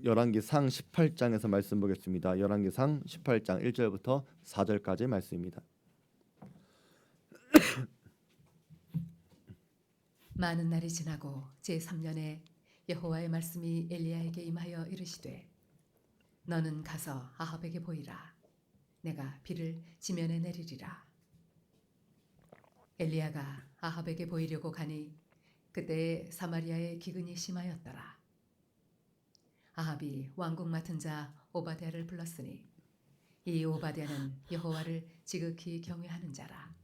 열왕기상 18장에서 말씀 보겠습니다. 열왕기상 18장 1절부터 4절까지 말씀입니다. 많은 날이 지나고 제3년에 여호와의 말씀이 엘리야에게 임하여 이르시되 너는 가서 아합에게 보이라. 내가 비를 지면에 내리리라. 엘리야가 아합에게 보이려고 가니 그때에 사마리아에 기근이 심하였더라. 아합이 왕궁 맡은 자 오바댜를 불렀으니 이 오바댜는 여호와를 지극히 경외하는 자라.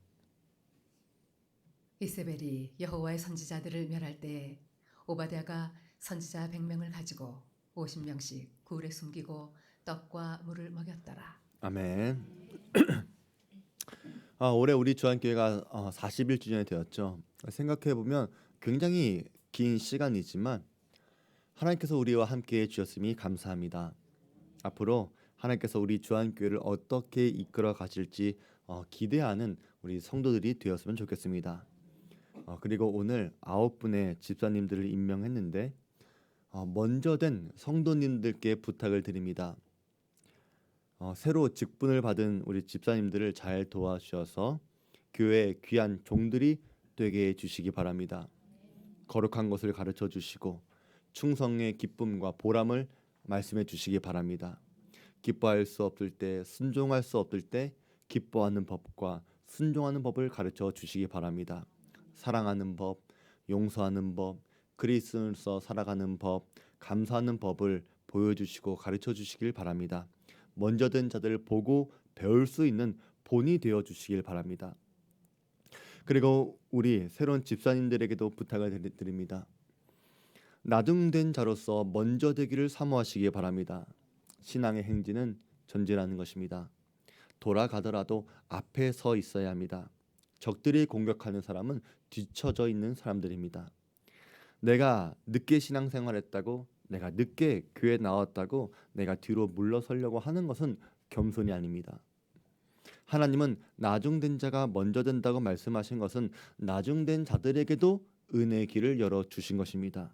이세벨이 여호와의 선지자들을 멸할 때에 오바댜가 선지자 100명을 가지고 50명씩 굴에 숨기고 떡과 물을 먹였더라. 아멘. 올해 우리 주한교회가 41주년이 되었죠. 생각해 보면 굉장히 긴 시간이지만 하나님께서 우리와 함께해 주셨음이 감사합니다. 앞으로 하나님께서 우리 주한교회를 어떻게 이끌어 가실지 기대하는 우리 성도들이 되었으면 좋겠습니다. 그리고 오늘 9분의 집사님들을 임명했는데 먼저 된 성도님들께 부탁을 드립니다. 새로 직분을 받은 우리 집사님들을 잘 도와주셔서 교회의 귀한 종들이 되게 해주시기 바랍니다. 거룩한 것을 가르쳐 주시고 충성의 기쁨과 보람을 말씀해 주시기 바랍니다. 기뻐할 수 없을 때, 순종할 수 없을 때 기뻐하는 법과 순종하는 법을 가르쳐 주시기 바랍니다. 사랑하는 법, 용서하는 법, 그리스도인으로서 살아가는 법, 감사하는 법을 보여주시고 가르쳐 주시길 바랍니다. 먼저 된 자들을 보고 배울 수 있는 본이 되어 주시길 바랍니다. 그리고 우리 새로운 집사님들에게도 부탁을 드립니다. 나중된 자로서 먼저 되기를 사모하시기 바랍니다. 신앙의 행진은 전진하는 것입니다. 돌아가더라도 앞에 서 있어야 합니다. 적들이 공격하는 사람은 뒤처져 있는 사람들입니다. 내가 늦게 신앙생활했다고, 내가 늦게 교회 나왔다고 내가 뒤로 물러서려고 하는 것은 겸손이 아닙니다. 하나님은 나중된 자가 먼저 된다고 말씀하신 것은 나중된 자들에게도 은혜의 길을 열어주신 것입니다.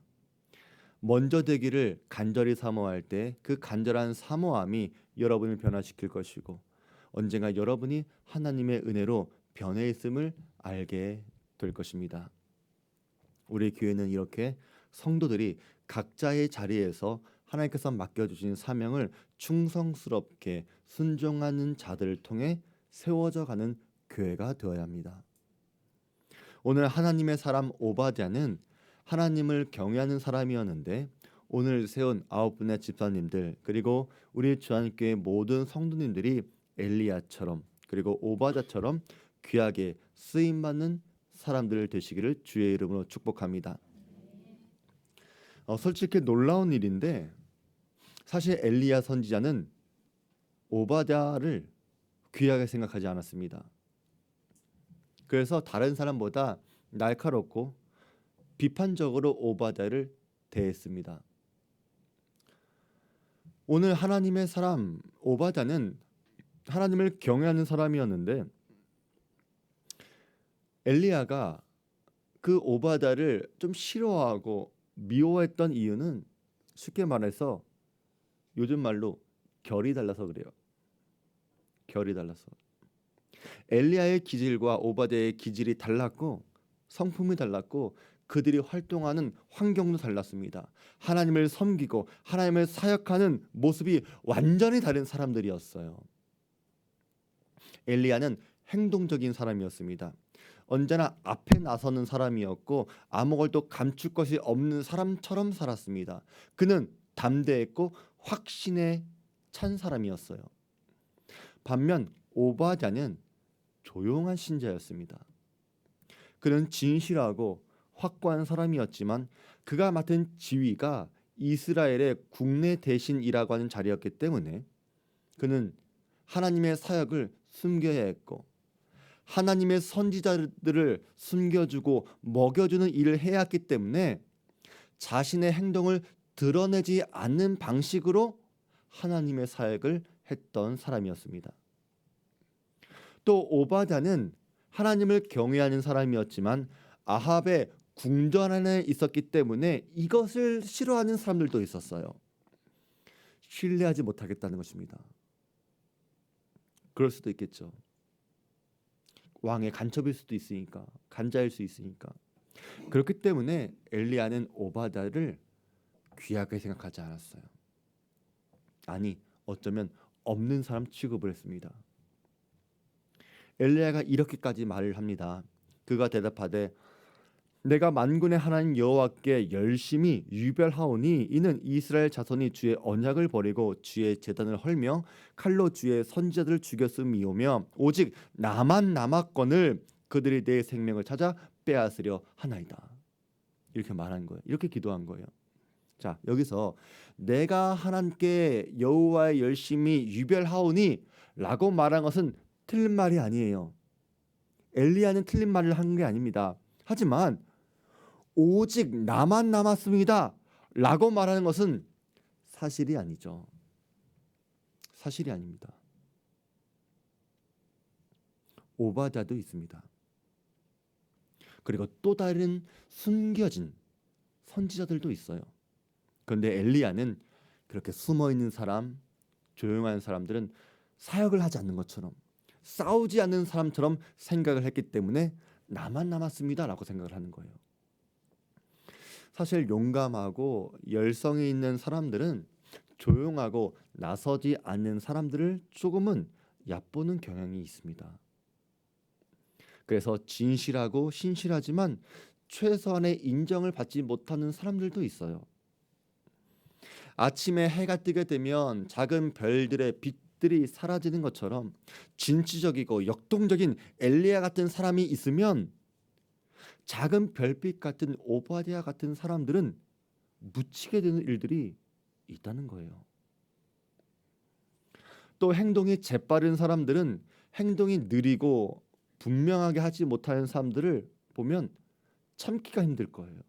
먼저 되기를 간절히 사모할 때 그 간절한 사모함이 여러분을 변화시킬 것이고 언젠가 여러분이 하나님의 은혜로 변해 있음을 알게 될 것입니다. 우리 교회는 이렇게 성도들이 각자의 자리에서 하나님께서 맡겨주신 사명을 충성스럽게 순종하는 자들을 통해 세워져 가는 교회가 되어야 합니다. 오늘 하나님의 사람 오바댜는 하나님을 경외하는 사람이었는데 오늘 세운 9분의 집사님들 그리고 우리 주한교회 모든 성도님들이 엘리야처럼 그리고 오바댜처럼 귀하게 쓰임받는 사람들 되시기를 주의 이름으로 축복합니다. 솔직히 놀라운 일인데 사실 엘리야 선지자는 오바댜를 귀하게 생각하지 않았습니다. 그래서 다른 사람보다 날카롭고 비판적으로 오바댜를 대했습니다. 오늘 하나님의 사람 오바댜는 하나님을 경외하는 사람이었는데 엘리야가 그 오바댜를 좀 싫어하고 미워했던 이유는 쉽게 말해서 요즘 말로 결이 달라서 그래요. 결이 달라서. 엘리야의 기질과 오바댜의 기질이 달랐고 성품이 달랐고 그들이 활동하는 환경도 달랐습니다. 하나님을 섬기고 하나님을 사역하는 모습이 완전히 다른 사람들이었어요. 엘리야는 행동적인 사람이었습니다. 언제나 앞에 나서는 사람이었고 아무것도 감출 것이 없는 사람처럼 살았습니다. 그는 담대했고 확신에 찬 사람이었어요. 반면 오바댜는 조용한 신자였습니다. 그는 진실하고 확고한 사람이었지만 그가 맡은 지위가 이스라엘의 국내 대신이라고 하는 자리였기 때문에 그는 하나님의 사역을 숨겨야 했고 하나님의 선지자들을 숨겨주고 먹여주는 일을 해야 했기 때문에 자신의 행동을 드러내지 않는 방식으로 하나님의 사역을 했던 사람이었습니다. 또 오바댜는 하나님을 경외하는 사람이었지만 아합의 궁전 안에 있었기 때문에 이것을 싫어하는 사람들도 있었어요. 신뢰하지 못하겠다는 것입니다. 그럴 수도 있겠죠. 왕의 간첩일 수도 있으니까, 간자일 수 있으니까. 그렇기 때문에 엘리야는 오바댜를 귀하게 생각하지 않았어요. 아니, 어쩌면 없는 사람 취급을 했습니다. 엘리야가 이렇게까지 말을 합니다. 그가 대답하되 내가 만군의 하나님 여호와께 열심히 유별하오니 이는 이스라엘 자손이 주의 언약을 버리고 주의 제단을 헐며 칼로 주의 선지자들을 죽였음이오며 오직 나만 남았거늘 그들이 내 생명을 찾아 빼앗으려 하나이다. 이렇게 말한 거예요. 이렇게 기도한 거예요. 자, 여기서 내가 하나님께 여호와의 열심히 유별하오니 라고 말한 것은 틀린 말이 아니에요. 엘리야는 틀린 말을 한 게 아닙니다. 하지만 오직 나만 남았습니다 라고 말하는 것은 사실이 아니죠. 사실이 아닙니다. 오바댜도 있습니다. 그리고 또 다른 숨겨진 선지자들도 있어요. 그런데 엘리야는 그렇게 숨어있는 사람, 조용한 사람들은 사역을 하지 않는 것처럼, 싸우지 않는 사람처럼 생각을 했기 때문에 나만 남았습니다 라고 생각을 하는 거예요. 사실 용감하고 열성이 있는 사람들은 조용하고 나서지 않는 사람들을 조금은 얕보는 경향이 있습니다. 그래서 진실하고 신실하지만 최소한의 인정을 받지 못하는 사람들도 있어요. 아침에 해가 뜨게 되면 작은 별들의 빛들이 사라지는 것처럼 진취적이고 역동적인 엘리야 같은 사람이 있으면 작은 별빛 같은 오바댜 같은 사람들은 묻히게 되는 일들이 있다는 거예요. 또 행동이 재빠른 사람들은 행동이 느리고 분명하게 하지 못하는 사람들을 보면 참기가 힘들 거예요.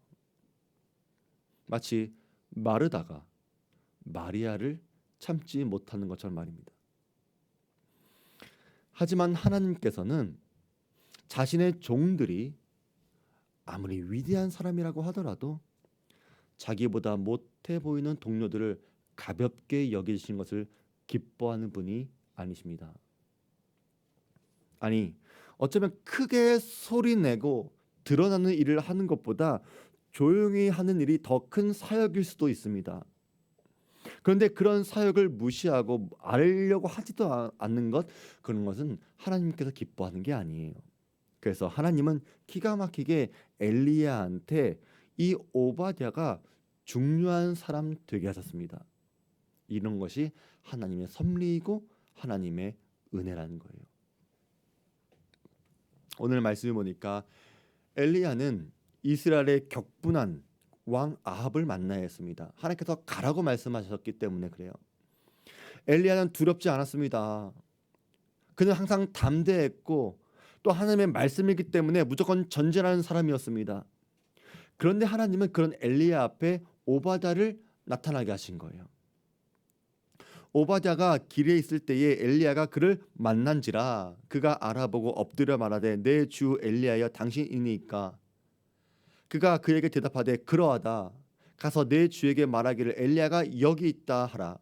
마치 마르다가 마리아를 참지 못하는 것처럼 말입니다. 하지만 하나님께서는 자신의 종들이 아무리 위대한 사람이라고 하더라도 자기보다 못해 보이는 동료들을 가볍게 여기신 것을 기뻐하는 분이 아니십니다. 아니, 어쩌면 크게 소리내고 드러나는 일을 하는 것보다 조용히 하는 일이 더 큰 사역일 수도 있습니다. 그런데 그런 사역을 무시하고 알려고 하지도 않는 것, 그런 것은 하나님께서 기뻐하는 게 아니에요. 그래서 하나님은 기가 막히게 엘리야한테 이 오바댜가 중요한 사람 되게 하셨습니다. 이런 것이 하나님의 섭리이고 하나님의 은혜라는 거예요. 오늘 말씀을 보니까 엘리야는 이스라엘의 격분한 왕 아합을 만나야 했습니다. 하나님께서 가라고 말씀하셨기 때문에 그래요. 엘리야는 두렵지 않았습니다. 그는 항상 담대했고 또 하나님의 말씀이기 때문에 무조건 전진하는 사람이었습니다. 그런데 하나님은 그런 엘리야 앞에 오바댜를 나타나게 하신 거예요. 오바댜가 길에 있을 때에 엘리야가 그를 만난지라 그가 알아보고 엎드려 말하되 내 주 엘리야여 당신이니까. 그가 그에게 대답하되 그러하다. 가서 내 주에게 말하기를 엘리야가 여기 있다 하라.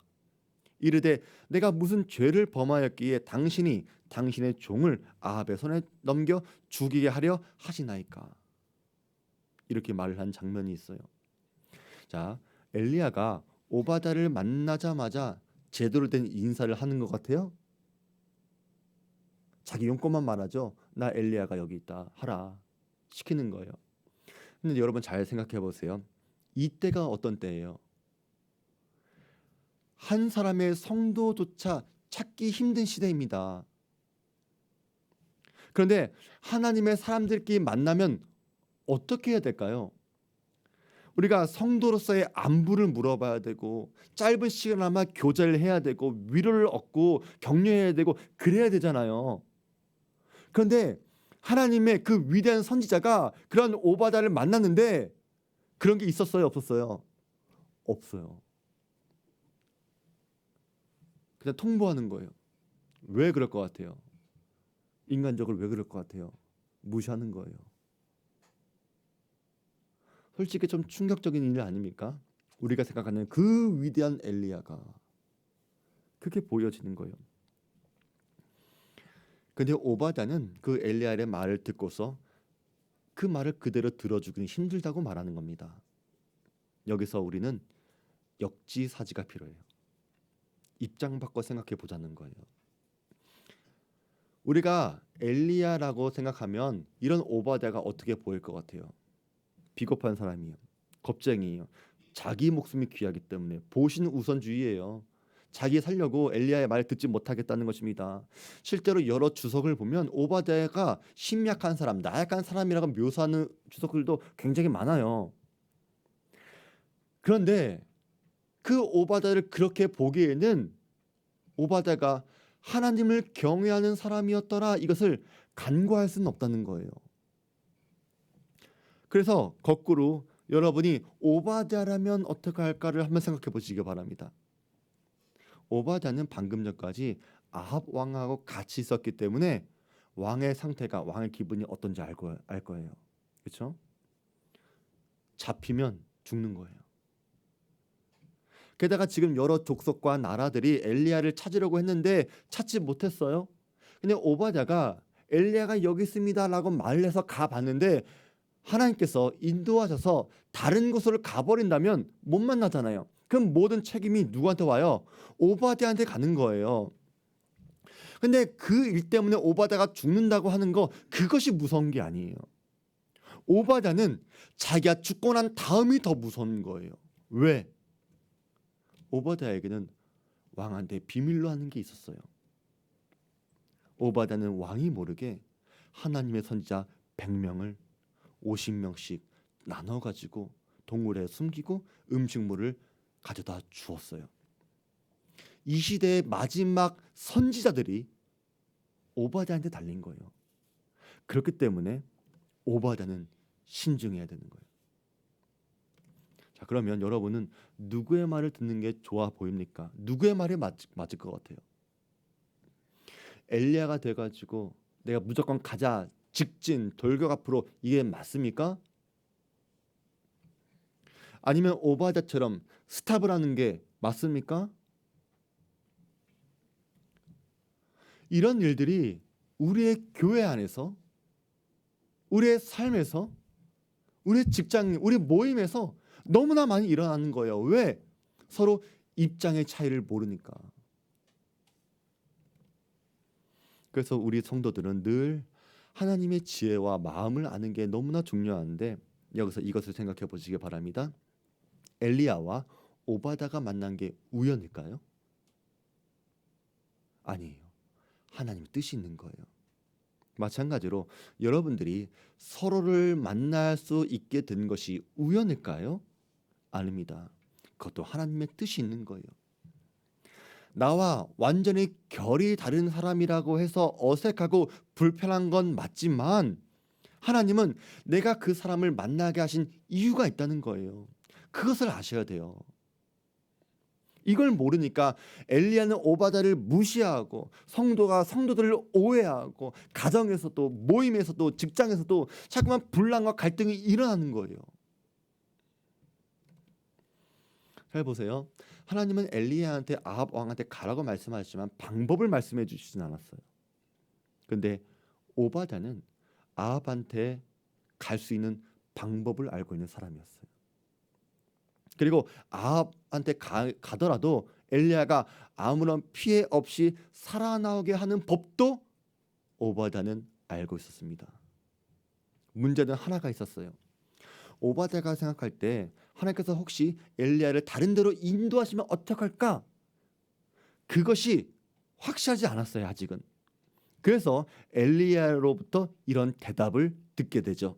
이르되 내가 무슨 죄를 범하였기에 당신이 당신의 종을 아합의 손에 넘겨 죽이게 하려 하시나이까. 이렇게 말을 한 장면이 있어요. 자, 엘리야가 오바댜를 만나자마자 제대로 된 인사를 하는 것 같아요? 자기 용건만 말하죠. 나 엘리야가 여기 있다 하라 시키는 거예요. 근데 여러분 잘 생각해 보세요. 이때가 어떤 때예요? 한 사람의 성도조차 찾기 힘든 시대입니다. 그런데 하나님의 사람들끼리 만나면 어떻게 해야 될까요? 우리가 성도로서의 안부를 물어봐야 되고 짧은 시간이나마 교제를 해야 되고 위로를 얻고 격려해야 되고 그래야 되잖아요. 그런데 하나님의 그 위대한 선지자가 그런 오바댜를 만났는데 그런 게 있었어요? 없었어요? 없어요. 그냥 통보하는 거예요. 왜 그럴 것 같아요? 인간적으로 왜 그럴 것 같아요? 무시하는 거예요. 솔직히 좀 충격적인 일 아닙니까? 우리가 생각하는 그 위대한 엘리야가 그게 보여지는 거예요. 근데 오바댜는 그 엘리야의 말을 듣고서 그 말을 그대로 들어주기는 힘들다고 말하는 겁니다. 여기서 우리는 역지사지가 필요해요. 입장 바꿔 생각해 보자는 거예요. 우리가 엘리야라고 생각하면 이런 오바댜가 어떻게 보일 것 같아요? 비겁한 사람이에요. 겁쟁이에요. 자기 목숨이 귀하기 때문에 보신 우선주의예요. 자기 살려고 엘리야의 말을 듣지 못하겠다는 것입니다. 실제로 여러 주석을 보면 오바댜가 심약한 사람, 나약한 사람이라고 묘사하는 주석들도 굉장히 많아요. 그런데 그 오바댜를 그렇게 보기에는 오바댜가 하나님을 경외하는 사람이었더라, 이것을 간과할 수는 없다는 거예요. 그래서 거꾸로 여러분이 오바댜라면 어떻게 할까를 한번 생각해 보시기 바랍니다. 오바댜는 방금 전까지 아합 왕하고 같이 있었기 때문에 왕의 상태가, 왕의 기분이 어떤지 알 거예요. 그렇죠? 잡히면 죽는 거예요. 게다가 지금 여러 족속과 나라들이 엘리야를 찾으려고 했는데 찾지 못했어요. 근데 오바댜가 엘리야가 여기 있습니다라고 말을 해서 가봤는데 하나님께서 인도하셔서 다른 곳으로 가버린다면 못 만나잖아요. 그럼 모든 책임이 누구한테 와요? 오바댜한테 가는 거예요. 근데 그 일 때문에 오바댜가 죽는다고 하는 거, 그것이 무서운 게 아니에요. 오바댜는 자기가 죽고 난 다음이 더 무서운 거예요. 왜? 오바댜에게는 왕한테 비밀로 하는 게 있었어요. 오바댜는 왕이 모르게 하나님의 선지자 100명을 50명씩 나눠가지고 동굴에 숨기고 음식물을 가져다 주었어요. 이 시대의 마지막 선지자들이 오바댜한테 달린 거예요. 그렇기 때문에 오바댜는 신중해야 되는 거예요. 자, 그러면 여러분은 누구의 말을 듣는 게 좋아 보입니까? 누구의 말이 맞을 것 같아요? 엘리야가 돼가지고 내가 무조건 가자, 직진, 돌격 앞으로, 이게 맞습니까? 아니면 오바댜처럼 스탑을 하는 게 맞습니까? 이런 일들이 우리의 교회 안에서, 우리의 삶에서, 우리의 직장, 우리 모임에서 너무나 많이 일어나는 거예요. 왜? 서로 입장의 차이를 모르니까. 그래서 우리 성도들은 늘 하나님의 지혜와 마음을 아는 게 너무나 중요한데, 여기서 이것을 생각해 보시기 바랍니다. 엘리야와 오바댜가 만난 게 우연일까요? 아니에요. 하나님의 뜻이 있는 거예요. 마찬가지로 여러분들이 서로를 만날 수 있게 된 것이 우연일까요? 아닙니다. 그것도 하나님의 뜻이 있는 거예요. 나와 완전히 결이 다른 사람이라고 해서 어색하고 불편한 건 맞지만 하나님은 내가 그 사람을 만나게 하신 이유가 있다는 거예요. 그것을 아셔야 돼요. 이걸 모르니까 엘리야는 오바댜를 무시하고 성도가 성도들을 오해하고 가정에서도 모임에서도 직장에서도 자꾸만 분란과 갈등이 일어나는 거예요. 잘 보세요. 하나님은 엘리야한테 아합 왕한테 가라고 말씀하시지만 방법을 말씀해 주시진 않았어요. 근데 오바댜는 아합한테 갈 수 있는 방법을 알고 있는 사람이었어요. 그리고 아합한테 가더라도 엘리야가 아무런 피해 없이 살아나오게 하는 법도 오바댜는 알고 있었습니다. 문제는 하나가 있었어요. 오바댜가 생각할 때 하나님께서 혹시 엘리야를 다른 데로 인도하시면 어떡할까? 그것이 확실하지 않았어요, 아직은. 그래서 엘리야로부터 이런 대답을 듣게 되죠.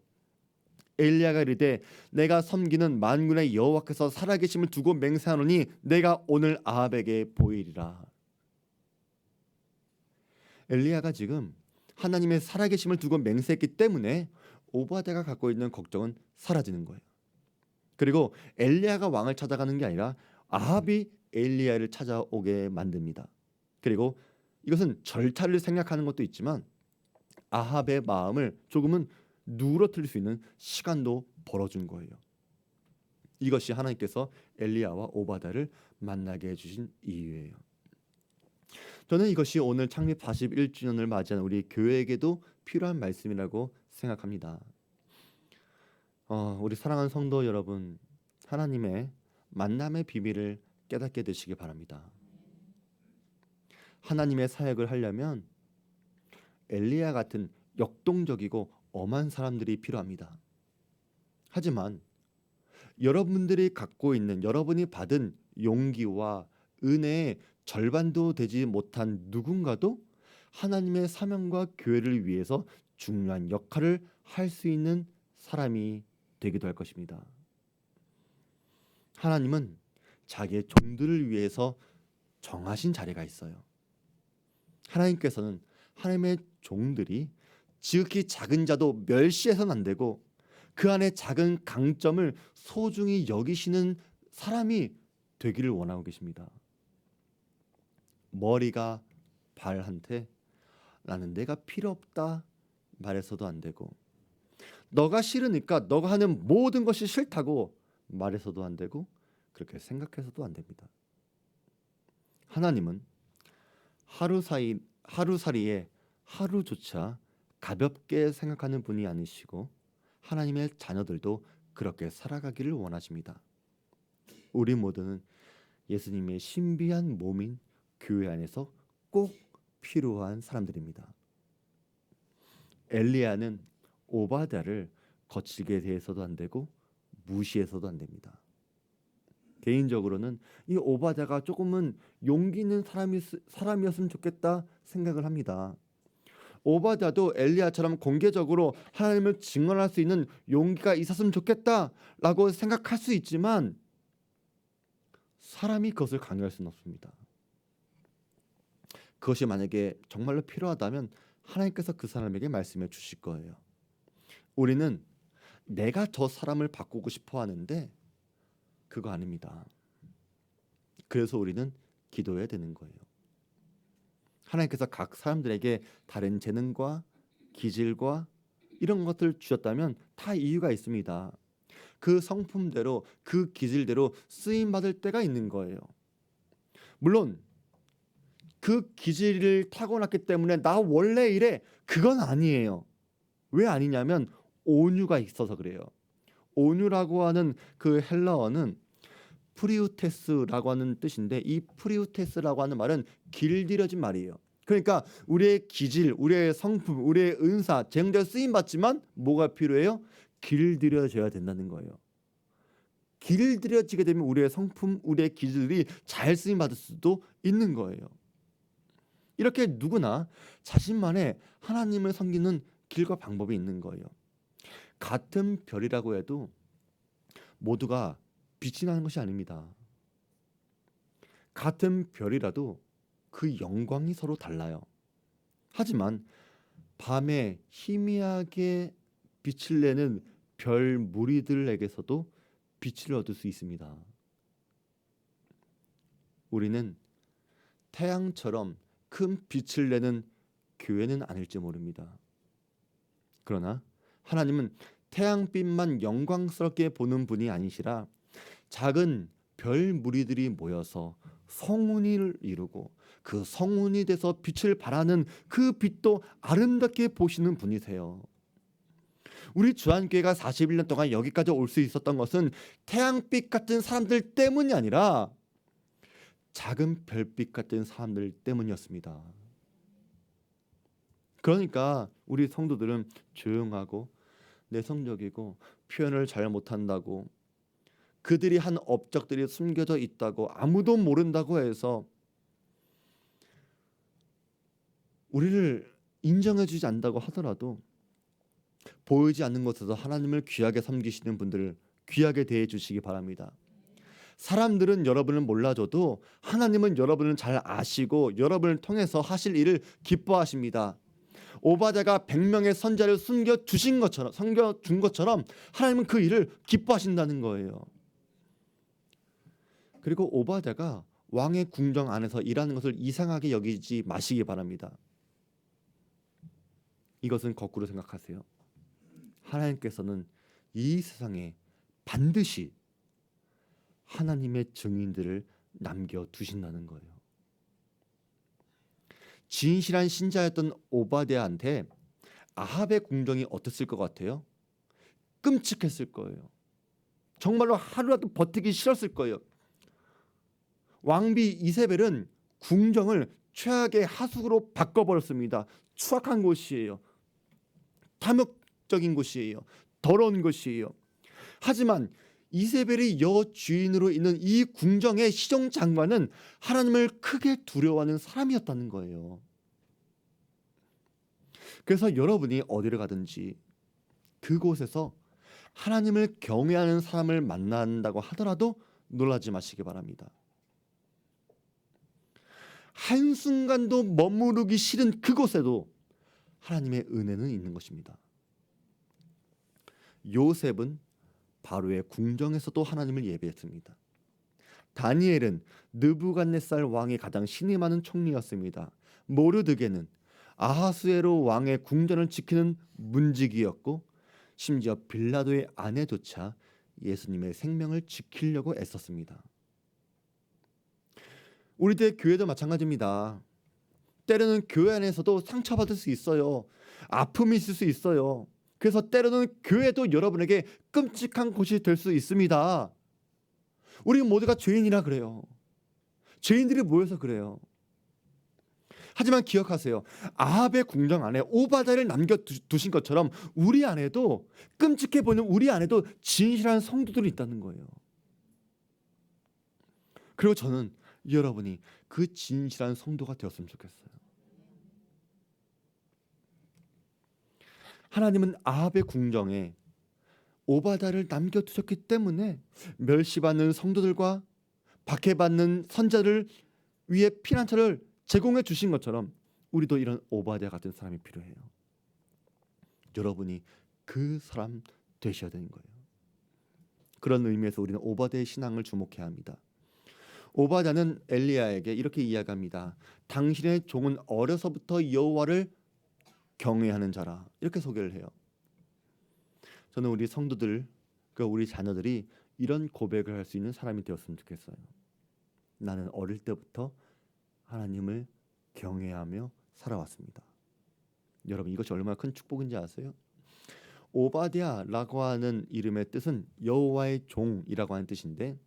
엘리야가 이르되 내가 섬기는 만군의 여호와께서 살아계심을 두고 맹세하노니 내가 오늘 아합에게 보이리라. 엘리야가 지금 하나님의 살아계심을 두고 맹세했기 때문에 오바댜가 갖고 있는 걱정은 사라지는 거예요. 그리고 엘리야가 왕을 찾아가는 게 아니라 아합이 엘리야를 찾아오게 만듭니다. 그리고 이것은 절차를 생략하는 것도 있지만 아합의 마음을 조금은 누그러뜨릴 수 있는 시간도 벌어준 거예요. 이것이 하나님께서 엘리야와 오바댜를 만나게 해주신 이유예요. 저는 이것이 오늘 창립 41주년을 맞이한 우리 교회에게도 필요한 말씀이라고 생각합니다. 우리 사랑하는 성도 여러분, 하나님의 만남의 비밀을 깨닫게 되시기 바랍니다. 하나님의 사역을 하려면 엘리야 같은 역동적이고 엄한 사람들이 필요합니다. 하지만 여러분들이 갖고 있는, 여러분이 받은 용기와 은혜의 절반도 되지 못한 누군가도 하나님의 사명과 교회를 위해서 중요한 역할을 할 수 있는 사람이 되기도 할 것입니다. 하나님은 자기의 종들을 위해서 정하신 자리가 있어요. 하나님께서는 하나님의 종들이 지극히 작은 자도 멸시해서는 안 되고 그 안에 작은 강점을 소중히 여기시는 사람이 되기를 원하고 계십니다. 머리가 발한테 나는 내가 필요 없다 말해서도 안 되고, 너가 싫으니까 너가 하는 모든 것이 싫다고 말해서도 안 되고, 그렇게 생각해서도 안 됩니다. 하나님은 하루살이에 하루조차 가볍게 생각하는 분이 아니시고 하나님의 자녀들도 그렇게 살아가기를 원하십니다. 우리 모두는 예수님의 신비한 몸인 교회 안에서 꼭 필요한 사람들입니다. 엘리야는 오바댜를 거칠게 대해서도 안 되고 무시해서도 안 됩니다. 개인적으로는 이 오바댜가 조금은 용기 있는 사람이었으면 좋겠다 생각을 합니다. 오바댜도 엘리야처럼 공개적으로 하나님을 증언할 수 있는 용기가 있었으면 좋겠다라고 생각할 수 있지만 사람이 그것을 강요할 수는 없습니다. 그것이 만약에 정말로 필요하다면 하나님께서 그 사람에게 말씀해 주실 거예요. 우리는 내가 저 사람을 바꾸고 싶어 하는데 그거 아닙니다. 그래서 우리는 기도해야 되는 거예요. 하나님께서 각 사람들에게 다른 재능과 기질과 이런 것들 주셨다면 다 이유가 있습니다. 그 성품대로 그 기질대로 쓰임 받을 때가 있는 거예요. 물론 그 기질을 타고났기 때문에 나 원래 이래, 그건 아니에요. 왜 아니냐면 온유가 있어서 그래요. 온유라고 하는 그 헬라어는 프리우테스라고 하는 뜻인데, 이 프리우테스라고 하는 말은 길들여진 말이에요. 그러니까 우리의 기질, 우리의 성품, 우리의 은사, 재능대로 쓰임 받지만 뭐가 필요해요? 길들여져야 된다는 거예요. 길들여지게 되면 우리의 성품, 우리의 기질이 잘 쓰임 받을 수도 있는 거예요. 이렇게 누구나 자신만의 하나님을 섬기는 길과 방법이 있는 거예요. 같은 별이라고 해도 모두가 빛이 나는 것이 아닙니다. 같은 별이라도 그 영광이 서로 달라요. 하지만 밤에 희미하게 빛을 내는 별 무리들에게서도 빛을 얻을 수 있습니다. 우리는 태양처럼 큰 빛을 내는 교회는 아닐지 모릅니다. 그러나 하나님은 태양빛만 영광스럽게 보는 분이 아니시라 작은 별 무리들이 모여서 성운을 이루고 그 성운이 돼서 빛을 발하는 그 빛도 아름답게 보시는 분이세요. 우리 주한교회가 41년 동안 여기까지 올 수 있었던 것은 태양빛 같은 사람들 때문이 아니라 작은 별빛 같은 사람들 때문이었습니다. 그러니까 우리 성도들은 조용하고 내성적이고 표현을 잘 못한다고, 그들이 한 업적들이 숨겨져 있다고, 아무도 모른다고 해서 우리를 인정해주지 않는다고 하더라도 보이지 않는 곳에서 하나님을 귀하게 섬기시는 분들을 귀하게 대해주시기 바랍니다. 사람들은 여러분을 몰라줘도 하나님은 여러분을 잘 아시고 여러분을 통해서 하실 일을 기뻐하십니다. 오바댜가 100명의 선자를 숨겨준 것처럼 하나님은 그 일을 기뻐하신다는 거예요. 그리고 오바댜가 왕의 궁정 안에서 일하는 것을 이상하게 여기지 마시기 바랍니다. 이것은 거꾸로 생각하세요. 하나님께서는 이 세상에 반드시 하나님의 증인들을 남겨두신다는 거예요. 진실한 신자였던 오바댜한테 아합의 궁정이 어땠을 것 같아요? 끔찍했을 거예요. 정말로 하루라도 버티기 싫었을 거예요. 왕비 이세벨은 궁정을 최악의 하수구로 바꿔버렸습니다. 추악한 곳이에요. 탐욕적인 곳이에요. 더러운 곳이에요. 하지만 이세벨의 여주인으로 있는 이 궁정의 시정장관은 하나님을 크게 두려워하는 사람이었다는 거예요. 그래서 여러분이 어디를 가든지 그곳에서 하나님을 경외하는 사람을 만난다고 하더라도 놀라지 마시기 바랍니다. 한순간도 머무르기 싫은 그곳에도 하나님의 은혜는 있는 것입니다. 요셉은 바로의 궁정에서도 하나님을 예배했습니다. 다니엘은 느부갓네살 왕의 가장 신임하는 총리였습니다. 모르드게는 아하수에로 왕의 궁전을 지키는 문지기였고 심지어 빌라도의 아내조차 예수님의 생명을 지키려고 애썼습니다. 우리들 교회도 마찬가지입니다. 때로는 교회 안에서도 상처받을 수 있어요. 아픔이 있을 수 있어요. 그래서 때로는 교회도 여러분에게 끔찍한 곳이 될 수 있습니다. 우리 모두가 죄인이라 그래요. 죄인들이 모여서 그래요. 하지만 기억하세요. 아합의 궁정 안에 오바댜를 남겨두신 것처럼 우리 안에도 끔찍해 보이는 우리 안에도 진실한 성도들이 있다는 거예요. 그리고 저는 여러분이 그 진실한 성도가 되었으면 좋겠어요. 하나님은 아합의 궁정에 오바댜를 남겨두셨기 때문에 멸시받는 성도들과 박해받는 선자를 위해 피난처를 제공해 주신 것처럼 우리도 이런 오바댜 같은 사람이 필요해요. 여러분이 그 사람 되셔야 되는 거예요. 그런 의미에서 우리는 오바댜의 신앙을 주목해야 합니다. 오바댜는 엘리야에게 이렇게 이야기합니다. 당신의 종은 어려서부터 여호와를 경외하는 자라. 이렇게 소개를 해요. 저는 우리 성도들, 우리 자녀들이 이런 고백을 할 수 있는 사람이 되었으면 좋겠어요. 나는 어릴 때부터 하나님을 경외하며 살아왔습니다. 여러분, 이것이 얼마나 큰 축복인지 아세요? 오바댜라고 하는 이름의 뜻은 여호와의 종이라고 하는 뜻인데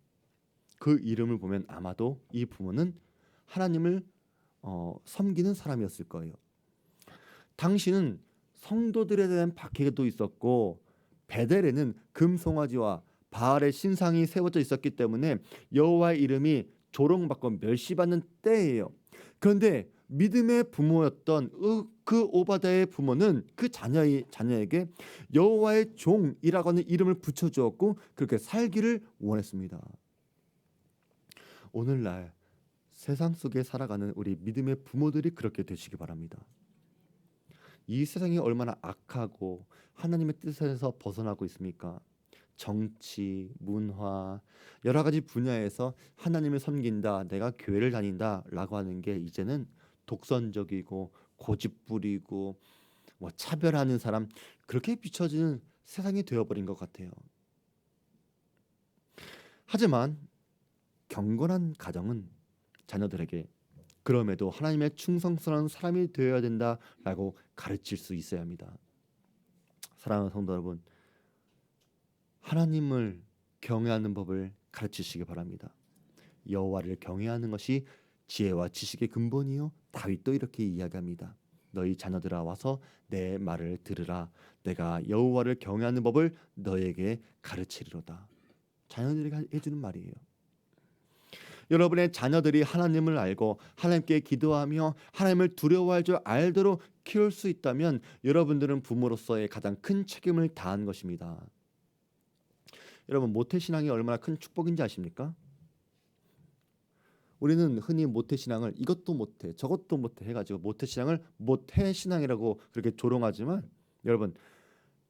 그 이름을 보면 아마도 이 부모는 하나님을 섬기는 사람이었을 거예요. 당신은 성도들에 대한 박해도 있었고 베델에는 금송아지와 바알의 신상이 세워져 있었기 때문에 여호와의 이름이 조롱받고 멸시받는 때예요. 그런데 믿음의 부모였던 그 오바댜의 부모는 그 자녀에게 여호와의 종이라고 하는 이름을 붙여주었고 그렇게 살기를 원했습니다. 오늘날 세상 속에 살아가는 우리 믿음의 부모들이 그렇게 되시기 바랍니다. 이 세상이 얼마나 악하고 하나님의 뜻에서 벗어나고 있습니까? 정치, 문화, 여러 가지 분야에서 하나님을 섬긴다, 내가 교회를 다닌다 라고 하는 게 이제는 독선적이고 고집부리고 차별하는 사람, 그렇게 비춰지는 세상이 되어버린 것 같아요. 하지만 경건한 가정은 자녀들에게 그럼에도 하나님의 충성스러운 사람이 되어야 된다라고 가르칠 수 있어야 합니다. 사랑하는 성도 여러분, 하나님을 경외하는 법을 가르치시기 바랍니다. 여호와를 경외하는 것이 지혜와 지식의 근본이요. 다윗도 이렇게 이야기합니다. 너희 자녀들아 와서 내 말을 들으라. 내가 여호와를 경외하는 법을 너에게 가르치리로다. 자녀들에게 해주는 말이에요. 여러분의 자녀들이 하나님을 알고 하나님께 기도하며 하나님을 두려워할 줄 알도록 키울 수 있다면 여러분들은 부모로서의 가장 큰 책임을 다한 것입니다. 여러분, 모태신앙이 얼마나 큰 축복인지 아십니까? 우리는 흔히 모태신앙을 이것도 못해 저것도 못해 해가지고 모태신앙을 모태신앙이라고 그렇게 조롱하지만 여러분,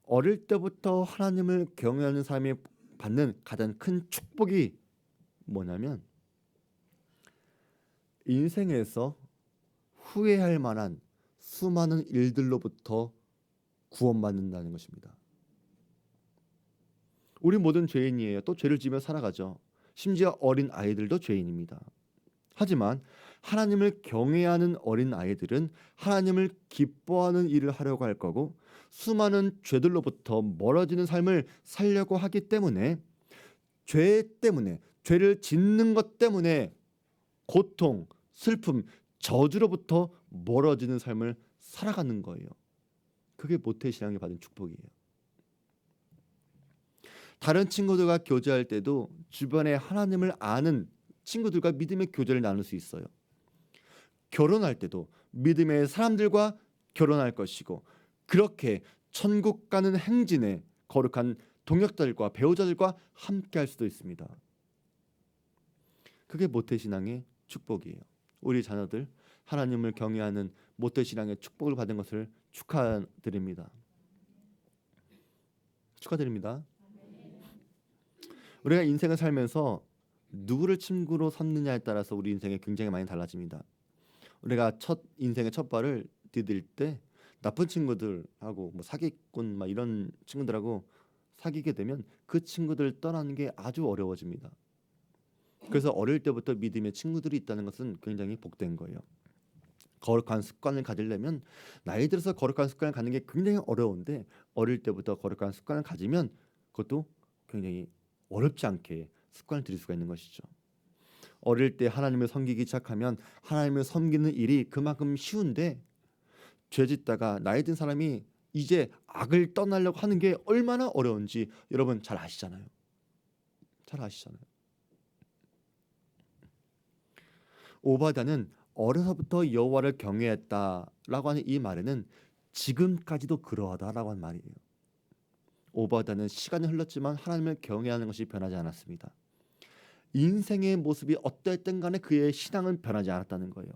어릴 때부터 하나님을 경외하는 사람이 받는 가장 큰 축복이 뭐냐면 인생에서 후회할 만한 수많은 일들로부터 구원받는다는 것입니다. 우리 모든 죄인이에요. 또 죄를 지며 살아가죠. 심지어 어린 아이들도 죄인입니다. 하지만 하나님을 경외하는 어린 아이들은 하나님을 기뻐하는 일을 하려고 할 거고 수많은 죄들로부터 멀어지는 삶을 살려고 하기 때문에 죄 때문에 죄를 짓는 것 때문에 고통, 슬픔, 저주로부터 멀어지는 삶을 살아가는 거예요. 그게 모태신앙이 받은 축복이에요. 다른 친구들과 교제할 때도 주변에 하나님을 아는 친구들과 믿음의 교제를 나눌 수 있어요. 결혼할 때도 믿음의 사람들과 결혼할 것이고 그렇게 천국 가는 행진에 거룩한 동역자들과 배우자들과 함께 할 수도 있습니다. 그게 모태신앙의 축복이에요. 우리 자녀들 하나님을 경외하는 모태신앙의 축복을 받은 것을 축하드립니다. 축하드립니다. 우리가 인생을 살면서 누구를 친구로 삼느냐에 따라서 우리 인생이 굉장히 많이 달라집니다. 우리가 인생의 첫 발을 디딜 때 나쁜 친구들하고 사기꾼 이런 친구들하고 사귀게 되면 그 친구들을 떠나는 게 아주 어려워집니다. 그래서 어릴 때부터 믿음의 친구들이 있다는 것은 굉장히 복된 거예요. 거룩한 습관을 가지려면 나이 들어서 거룩한 습관을 갖는 게 굉장히 어려운데 어릴 때부터 거룩한 습관을 가지면 그것도 굉장히 어렵지 않게 습관을 들일 수가 있는 것이죠. 어릴 때 하나님을 섬기기 시작하면 하나님을 섬기는 일이 그만큼 쉬운데 죄짓다가 나이 든 사람이 이제 악을 떠나려고 하는 게 얼마나 어려운지 여러분 잘 아시잖아요. 잘 아시잖아요. 오바댜는 어려서부터 여호와를 경외했다라고 하는 이 말에는 지금까지도 그러하다라고 하는 말이에요. 오바댜는 시간이 흘렀지만 하나님을 경외하는 것이 변하지 않았습니다. 인생의 모습이 어떨든 간에 그의 신앙은 변하지 않았다는 거예요.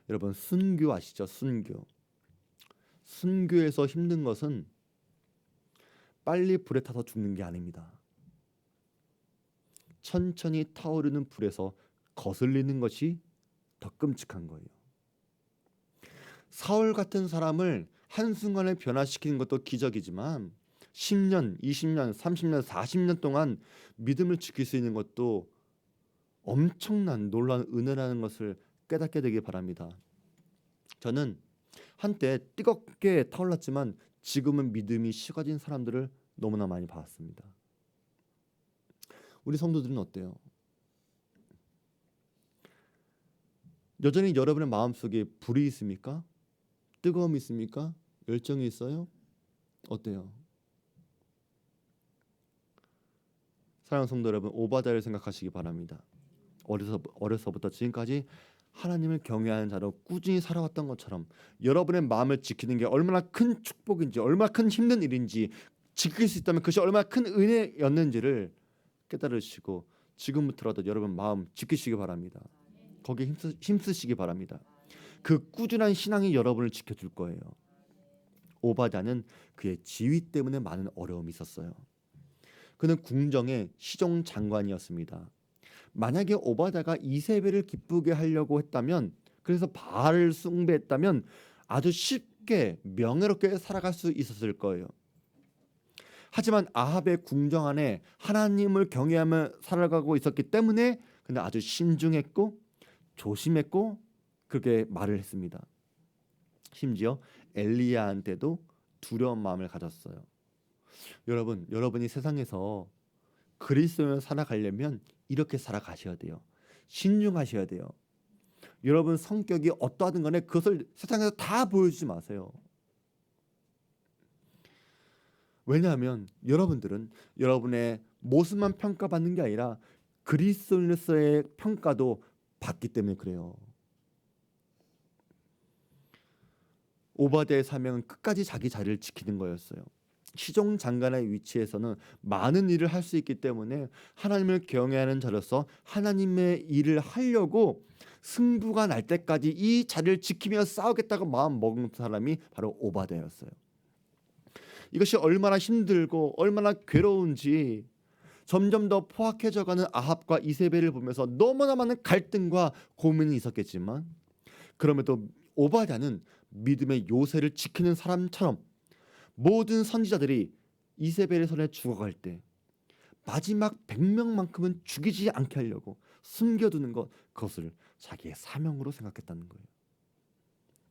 여러분 순교 아시죠? 순교. 순교에서 힘든 것은 빨리 불에 타서 죽는 게 아닙니다. 천천히 타오르는 불에서 거슬리는 것이 더 끔찍한 거예요. 사울 같은 사람을 한순간에 변화시키는 것도 기적이지만 10년, 20년, 30년, 40년 동안 믿음을 지킬 수 있는 것도 엄청난 놀라운 은혜라는 것을 깨닫게 되길 바랍니다. 저는 한때 뜨겁게 타올랐지만 지금은 믿음이 식어진 사람들을 너무나 많이 봤습니다. 우리 성도들은 어때요? 여전히 여러분의 마음속에 불이 있습니까? 뜨거움이 있습니까? 열정이 있어요? 어때요? 사랑하는 성도 여러분, 오바댜를 생각하시기 바랍니다. 어려서부터 지금까지 하나님을 경외하는 자로 꾸준히 살아왔던 것처럼 여러분의 마음을 지키는 게 얼마나 큰 축복인지, 얼마나 큰 힘든 일인지, 지킬 수 있다면 그것이 얼마나 큰 은혜였는지를 깨달으시고 지금부터라도 여러분 마음 지키시기 바랍니다. 거기에 힘쓰시기 바랍니다. 그 꾸준한 신앙이 여러분을 지켜줄 거예요. 오바댜는 그의 지위 때문에 많은 어려움이 있었어요. 그는 궁정의 시종 장관이었습니다. 만약에 오바댜가 이세벨을 기쁘게 하려고 했다면, 그래서 바알을 숭배했다면 아주 쉽게 명예롭게 살아갈 수 있었을 거예요. 하지만 아합의 궁정 안에 하나님을 경외하며 살아가고 있었기 때문에 그는 아주 신중했고 조심했고 그렇게 말을 했습니다. 심지어 엘리야한테도 두려운 마음을 가졌어요. 여러분이 세상에서 그리스도인으로 살아가려면 이렇게 살아가셔야 돼요. 신중하셔야 돼요. 여러분 성격이 어떠하든 간에 그것을 세상에서 다 보여주지 마세요. 왜냐하면 여러분들은 여러분의 모습만 평가받는 게 아니라 그리스도인으로서의 평가도 받기 때문에 그래요. 오바댜의 사명은 끝까지 자기 자리를 지키는 거였어요. 시종 장관의 위치에서는 많은 일을 할 수 있기 때문에 하나님을 경외하는 자로서 하나님의 일을 하려고 승부가 날 때까지 이 자리를 지키며 싸우겠다고 마음 먹은 사람이 바로 오바댜였어요. 이것이 얼마나 힘들고 얼마나 괴로운지 점점 더 포악해져가는 아합과 이세벨을 보면서 너무나 많은 갈등과 고민이 있었겠지만 그럼에도 오바댜는 믿음의 요새를 지키는 사람처럼 모든 선지자들이 이세벨의 손에 죽어갈 때 마지막 100명만큼은 죽이지 않게 하려고 숨겨두는 것, 그것을 자기의 사명으로 생각했다는 거예요.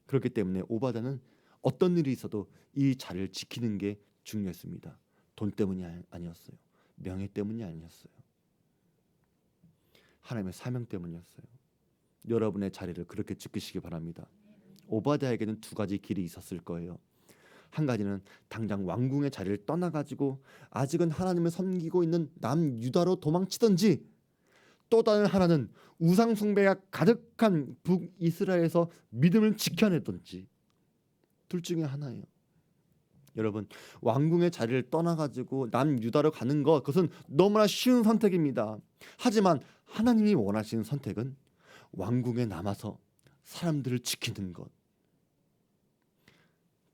그렇기 때문에 오바댜는 어떤 일이 있어도 이 자리를 지키는 게 중요했습니다. 돈 때문이 아니었어요. 명예 때문이 아니었어요. 하나님의 사명 때문이었어요. 여러분의 자리를 그렇게 지키시기 바랍니다. 오바댜에게는 두 가지 길이 있었을 거예요. 한 가지는 당장 왕궁의 자리를 떠나가지고 아직은 하나님을 섬기고 있는 남유다로 도망치든지, 또 다른 하나는 우상 숭배가 가득한 북이스라엘에서 믿음을 지켜내든지, 둘 중에 하나예요. 여러분, 왕궁의 자리를 떠나가지고 남유다로 가는 것, 그것은 너무나 쉬운 선택입니다. 하지만 하나님이 원하시는 선택은 왕궁에 남아서 사람들을 지키는 것,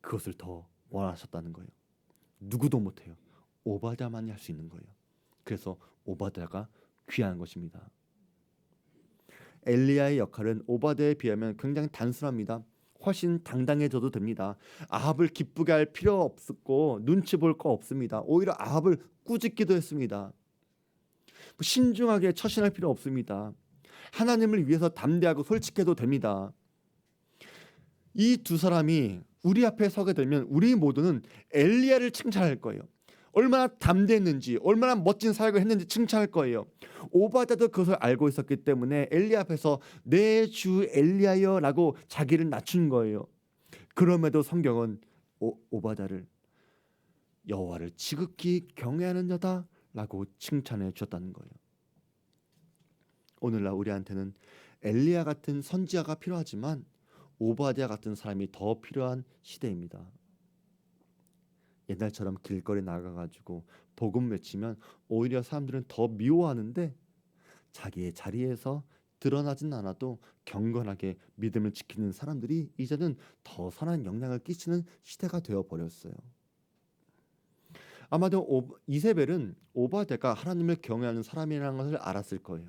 그것을 더 원하셨다는 거예요. 누구도 못해요. 오바댜만이 할 수 있는 거예요. 그래서 오바댜가 귀한 것입니다. 엘리야의 역할은 오바댜에 비하면 굉장히 단순합니다. 훨씬 당당해져도 됩니다. 아합을 기쁘게 할 필요 없었고 눈치 볼 거 없습니다. 오히려 아합을 꾸짖기도 했습니다. 신중하게 처신할 필요 없습니다. 하나님을 위해서 담대하고 솔직해도 됩니다. 이 두 사람이 우리 앞에 서게 되면 우리 모두는 엘리야를 칭찬할 거예요. 얼마나 담대했는지, 얼마나 멋진 사역을 했는지 칭찬할 거예요. 오바댜도 그것을 알고 있었기 때문에 엘리야 앞에서 내 주 엘리야여라고 자기를 낮춘 거예요. 그럼에도 성경은 오바댜를 여호와를 지극히 경외하는 자다라고 칭찬해 주셨다는 거예요. 오늘날 우리한테는 엘리야 같은 선지자가 필요하지만 오바댜 같은 사람이 더 필요한 시대입니다. 옛날처럼 길거리 나가가지고 복음 외치면 오히려 사람들은 더 미워하는데, 자기의 자리에서 드러나진 않아도 경건하게 믿음을 지키는 사람들이 이제는 더 선한 영향을 끼치는 시대가 되어버렸어요. 아마도 이세벨은 오바댜가 하나님을 경외하는 사람이라는 것을 알았을 거예요.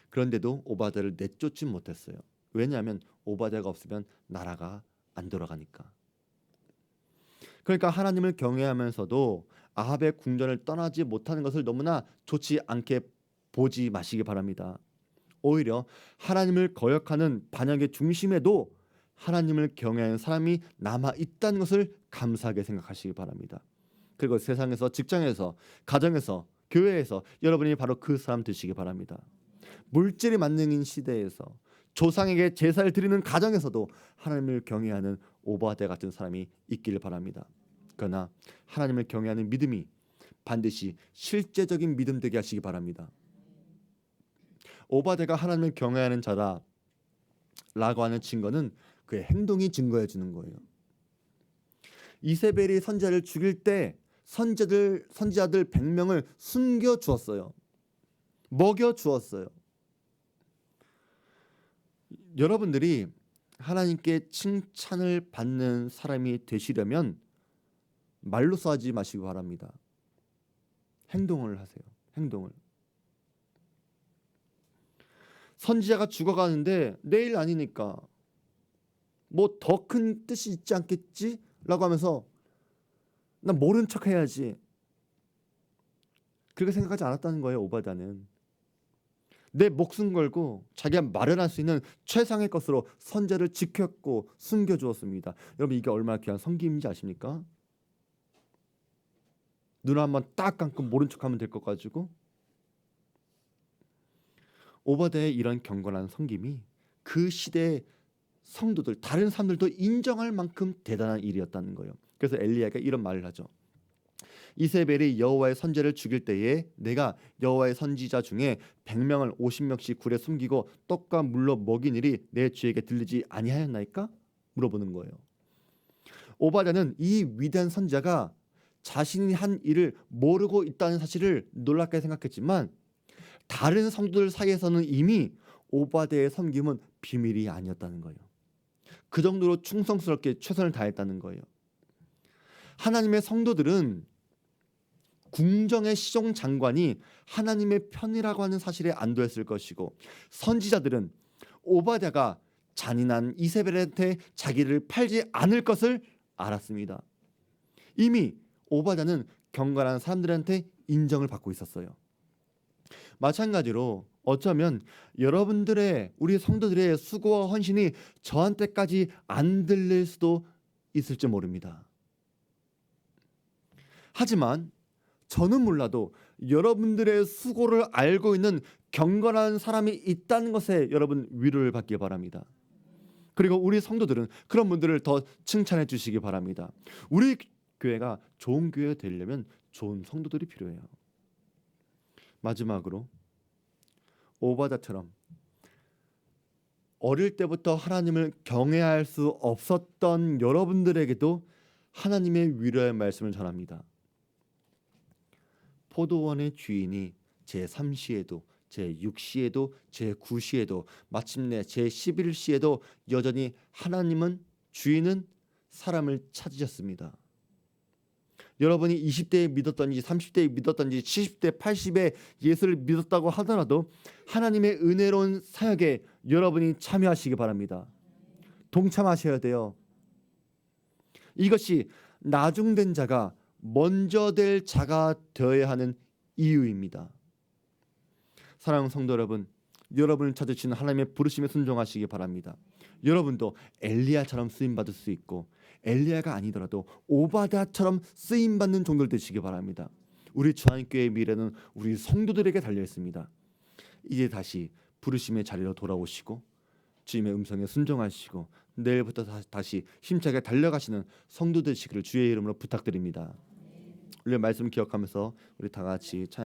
그런데도 오바댜를 내쫓지 못했어요. 왜냐하면 오바댜가 없으면 나라가 안 돌아가니까. 그러니까 하나님을 경외하면서도 아합의 궁전을 떠나지 못하는 것을 너무나 좋지 않게 보지 마시기 바랍니다. 오히려 하나님을 거역하는 반역의 중심에도 하나님을 경외하는 사람이 남아 있다는 것을 감사하게 생각하시기 바랍니다. 그리고 세상에서, 직장에서, 가정에서, 교회에서 여러분이 바로 그 사람 되시기 바랍니다. 물질이 만능인 시대에서, 조상에게 제사를 드리는 가정에서도 하나님을 경외하는 오바댜 같은 사람이 있기를 바랍니다. 그러나 하나님을 경외하는 믿음이 반드시 실제적인 믿음 되게 하시기 바랍니다. 오바댜가 하나님을 경외하는 자다라고 하는 증거는 그의 행동이 증거해 주는 거예요. 이세벨이 선지자를 죽일 때 선지자들 100명을 숨겨 주었어요. 먹여 주었어요. 여러분들이 하나님께 칭찬을 받는 사람이 되시려면 말로써 하지 마시기 바랍니다. 행동을 하세요. 행동을. 선지자가 죽어가는데 내일 아니니까 뭐 더 큰 뜻이 있지 않겠지? 라고 하면서 난 모른 척 해야지, 그렇게 생각하지 않았다는 거예요. 오바댜는 내 목숨 걸고 자기가 마련할 수 있는 최상의 것으로 선제를 지켰고 숨겨주었습니다. 여러분, 이게 얼마나 귀한 섬김인지 아십니까? 눈 한번 딱 감고 모른 척하면 될 것 가지고. 오바댜의 이런 경건한 섬김이 그 시대의 성도들, 다른 사람들도 인정할 만큼 대단한 일이었다는 거예요. 그래서 엘리야가 이런 말을 하죠. 이세벨이 여호와의 선지자를 죽일 때에 내가 여호와의 선지자 중에 100명을 50명씩 굴에 숨기고 떡과 물로 먹인 일이 내 주에게 들리지 아니하였나이까? 물어보는 거예요. 오바댜는 이 위대한 선지자가 자신이 한 일을 모르고 있다는 사실을 놀랍게 생각했지만, 다른 성도들 사이에서는 이미 오바댜의 섬김은 비밀이 아니었다는 거예요. 그 정도로 충성스럽게 최선을 다했다는 거예요. 하나님의 성도들은 궁정의 시종 장관이 하나님의 편이라고 하는 사실에 안도했을 것이고, 선지자들은 오바댜가 잔인한 이세벨한테 자기를 팔지 않을 것을 알았습니다. 이미 오바댜는 경건한 사람들한테 인정을 받고 있었어요. 마찬가지로 어쩌면 여러분들의 우리 성도들의 수고와 헌신이 저한테까지 안 들릴 수도 있을지 모릅니다. 하지만 저는 몰라도 여러분들의 수고를 알고 있는 경건한 사람이 있다는 것에 여러분 위로를 받기 바랍니다. 그리고 우리 성도들은 그런 분들을 더 칭찬해 주시기 바랍니다. 우리 교회가 좋은 교회가 되려면 좋은 성도들이 필요해요. 마지막으로 오바다처럼 어릴 때부터 하나님을 경외할 수 없었던 여러분들에게도 하나님의 위로의 말씀을 전합니다. 포도원의 주인이 제3시에도 제6시에도 제9시에도 마침내 제11시에도 여전히 하나님은 주인은 사람을 찾으셨습니다. 여러분이 20대에 믿었던지 30대에 믿었던지 70대 80에 예수를 믿었다고 하더라도 하나님의 은혜로운 사역에 여러분이 참여하시기 바랍니다. 동참하셔야 돼요. 이것이 나중된 자가 먼저 될 자가 되어야 하는 이유입니다. 사랑하는 성도 여러분, 여러분을 찾으시는 하나님의 부르심에 순종하시기 바랍니다. 여러분도 엘리야처럼 쓰임 받을 수 있고 엘리야가 아니더라도 오바댜처럼 쓰임 받는 종들 되시기 바랍니다. 우리 주한교회의 미래는 우리 성도들에게 달려 있습니다. 이제 다시 부르심의 자리로 돌아오시고 주님의 음성에 순종하시고 내일부터 다시 힘차게 달려가시는 성도 되시기를 주의 이름으로 부탁드립니다. 우리 말씀 기억하면서 우리 다 같이 찬양